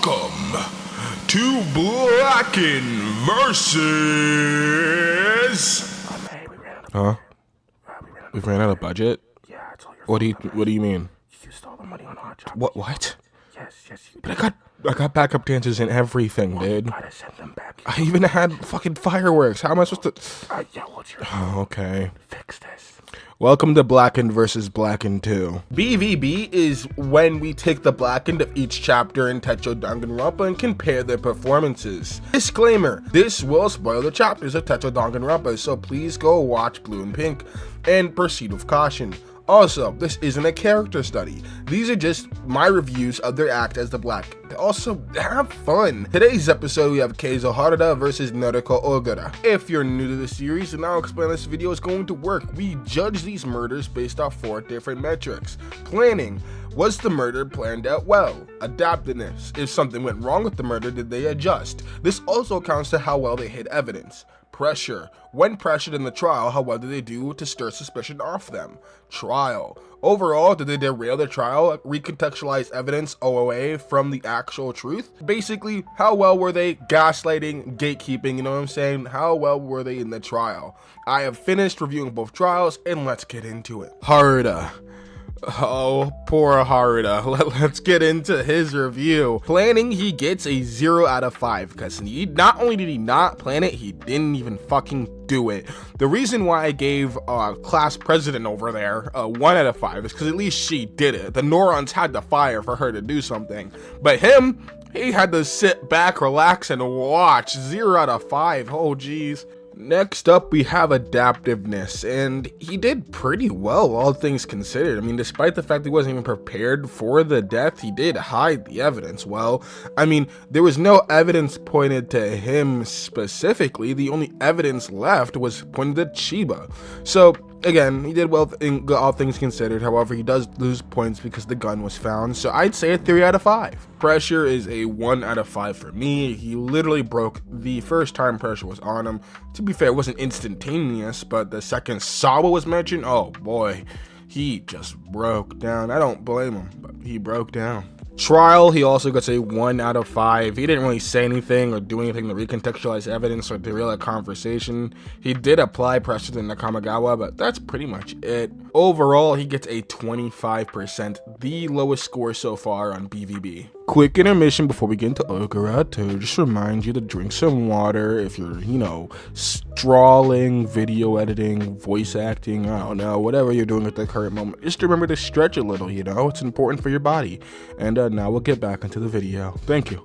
Welcome to Blackend versus. Hey, we ran out of Huh? we We ran out of budget? Yeah, it's all your What fault. do you mean? You stole the money on Hot Chocolate. What? Yes, you But did. I got backup dancers and everything, dude. Gotta send them back. I even had fucking fireworks. How am I supposed to? Yeah, what's your Oh, okay. fix this? Welcome to Blackend versus Blackend 2. BVB is when we take the Blackend of each chapter in Tetro Danganronpa and compare their performances. Disclaimer, this will spoil the chapters of Tetro Danganronpa, so please go watch Blue and Pink and proceed with caution. Also, this isn't a character study. These are just my reviews of their act as the Black. Also, have fun. Today's episode, we have Keizo Harada versus Noriko Ogura. If you're new to the series, and I'll explain how this video is going to work. We judge these murders based off 4 different metrics. Planning. Was the murder planned out well? Adaptiveness. If something went wrong with the murder, did they adjust? This also accounts to how well they hid evidence. Pressure. When pressured in the trial, how well did they do to stir suspicion off them? Trial. Overall, did they derail the trial, recontextualize evidence away from the actual truth? Basically, how well were they gaslighting, gatekeeping, you know what I'm saying? How well were they in the trial? I have finished reviewing both trials, and let's get into it. Haruda. Oh, poor Haruda. Let's get into his review. Planning, he gets a 0 out of 5 because not only did he not plan it, he didn't even fucking do it. The reason why I gave class president over there a 1 out of 5 is because at least she did it. The neurons had to fire for her to do something. But him, he had to sit back, relax, and watch. 0 out of 5. Oh, geez. Next up, we have adaptiveness, and he did pretty well, all things considered. I mean, despite the fact he wasn't even prepared for the death, he did hide the evidence well. I mean, there was no evidence pointed to him specifically. The only evidence left was pointed at Chiba. So, again, he did well in all things considered. However, he does lose points because the gun was found. So I'd say a 3 out of 5. Pressure is a 1 out of 5 for me. He literally broke the first time pressure was on him. To be fair, it wasn't instantaneous, but the second Sawa was mentioned, oh boy, he just broke down. I don't blame him, but he broke down. Trial, he also gets a 1 out of 5. He didn't really say anything or do anything to recontextualize evidence or derail a conversation. He did apply pressure to Nakamagawa, but that's pretty much it. Overall, he gets a 25%, the lowest score so far on BVB. Quick intermission before we get into Ogura to just remind you to drink some water if you're, strawling, video editing, voice acting, I don't know, whatever you're doing at the current moment. Just remember to stretch a little, it's important for your body. And now we'll get back into the video. Thank you.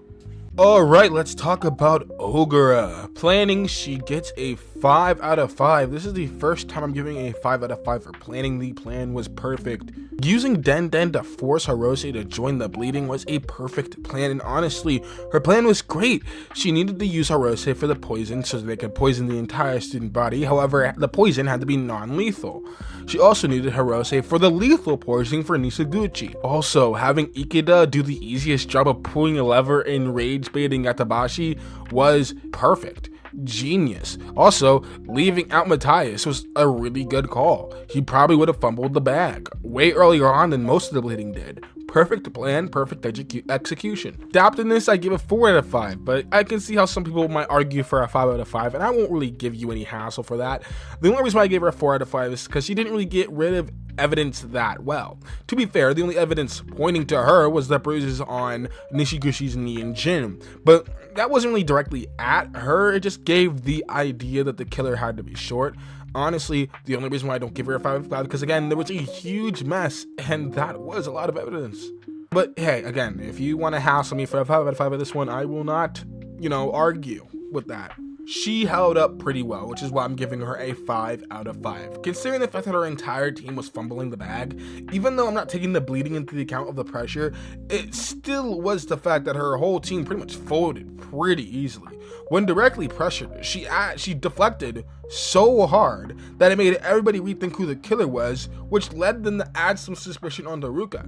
Alright, let's talk about Ogura. Planning, she gets a 5 out of 5. This is the first time I'm giving a 5 out of 5 for planning. The plan was perfect. Using Den to force Hirose to join the bleeding was a perfect plan, and honestly, her plan was great. She needed to use Hirose for the poison so they could poison the entire student body. However, the poison had to be non-lethal. She also needed Hirose for the lethal poisoning for Nisaguchi. Also, having Ikeda do the easiest job of pulling a lever in rage baiting Atabashi was perfect. Genius. Also, leaving out Matthias was a really good call. He probably would have fumbled the bag way earlier on than most of the bleeding did. Perfect plan, perfect execution. Adaptiveness, I give a 4 out of 5, but I can see how some people might argue for a 5 out of 5, and I won't really give you any hassle for that. The only reason why I gave her a 4 out of 5 is because she didn't really get rid of evidence that well. To be fair, the only evidence pointing to her was the bruises on Nishigushi's knee and chin, but that wasn't really directly at her. It just gave the idea that the killer had to be short. Honestly, the only reason why I don't give her a 5 out of 5 because, again, there was a huge mess, and that was a lot of evidence. But hey, again, if you want to hassle me for a 5 out of 5 of this one, I will not, argue with that. She held up pretty well, which is why I'm giving her a 5 out of 5. Considering the fact that her entire team was fumbling the bag, even though I'm not taking the bleeding into the account of the pressure, it still was the fact that her whole team pretty much folded pretty easily. When directly pressured, she deflected so hard that it made everybody rethink who the killer was, which led them to add some suspicion on Ruka.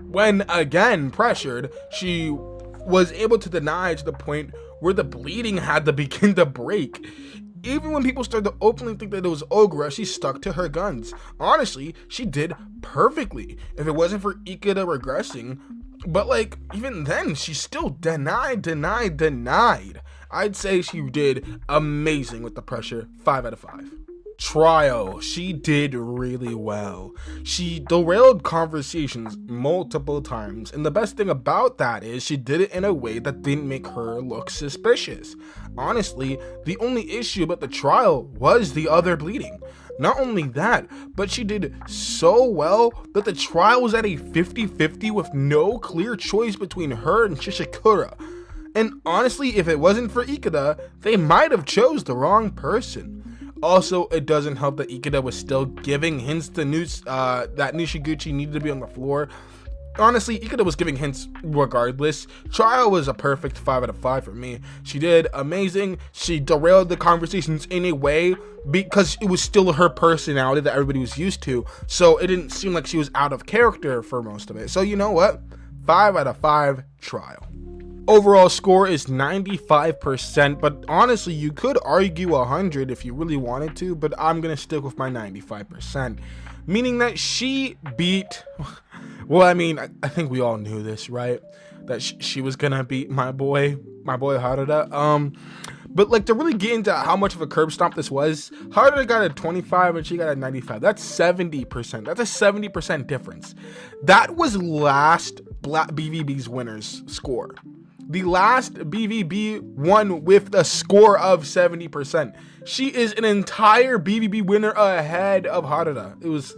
When again pressured, she was able to deny to the point where the bleeding had to begin to break. Even when people started to openly think that it was Ogura, she stuck to her guns. Honestly, she did perfectly. If it wasn't for Ikeda regressing, But like, even then, she still denied. I'd say she did amazing with the pressure. 5 out of 5. Trial, she did really well. She derailed conversations multiple times, and the best thing about that is she did it in a way that didn't make her look suspicious. Honestly, the only issue about the trial was the other bleeding. Not only that, but she did so well that the trial was at a 50-50 with no clear choice between her and Shishikura. And honestly, if it wasn't for Ikeda, they might have chose the wrong person. Also, it doesn't help that Ikeda was still giving hints to that Nishiguchi needed to be on the floor. Honestly, Ikeda was giving hints regardless. Trial was a perfect 5 out of 5 for me. She did amazing. She derailed the conversations in a way because it was still her personality that everybody was used to. So it didn't seem like she was out of character for most of it. So you know what? 5 out of 5, Trial. Overall score is 95%, but honestly, you could argue 100 if you really wanted to, but I'm going to stick with my 95%, meaning that she beat, well, I mean, I think we all knew this, right? That she was going to beat my boy Haruda. But like, to really get into how much of a curb stomp this was, Haruda got a 25 and she got a 95. That's 70%. That's a 70% difference. That was last BVB's winner's score. The last BVB won with a score of 70%. She is an entire BVB winner ahead of Haruda. It was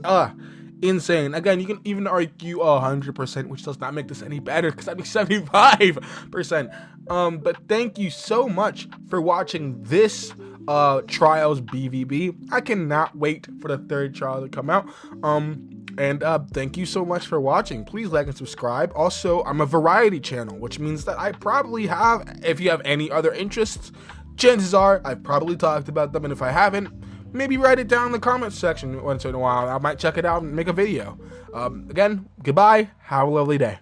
insane. Again, you can even argue 100%, which does not make this any better because that'd be 75%. But thank you so much for watching this Trials BVB. I cannot wait for the third trial to come out. And thank you so much for watching. Please like and subscribe. Also, I'm a variety channel, which means that I probably have, if you have any other interests, chances are I've probably talked about them. And if I haven't, maybe write it down in the comments section once in a while. I might check it out and make a video. Again, goodbye. Have a lovely day.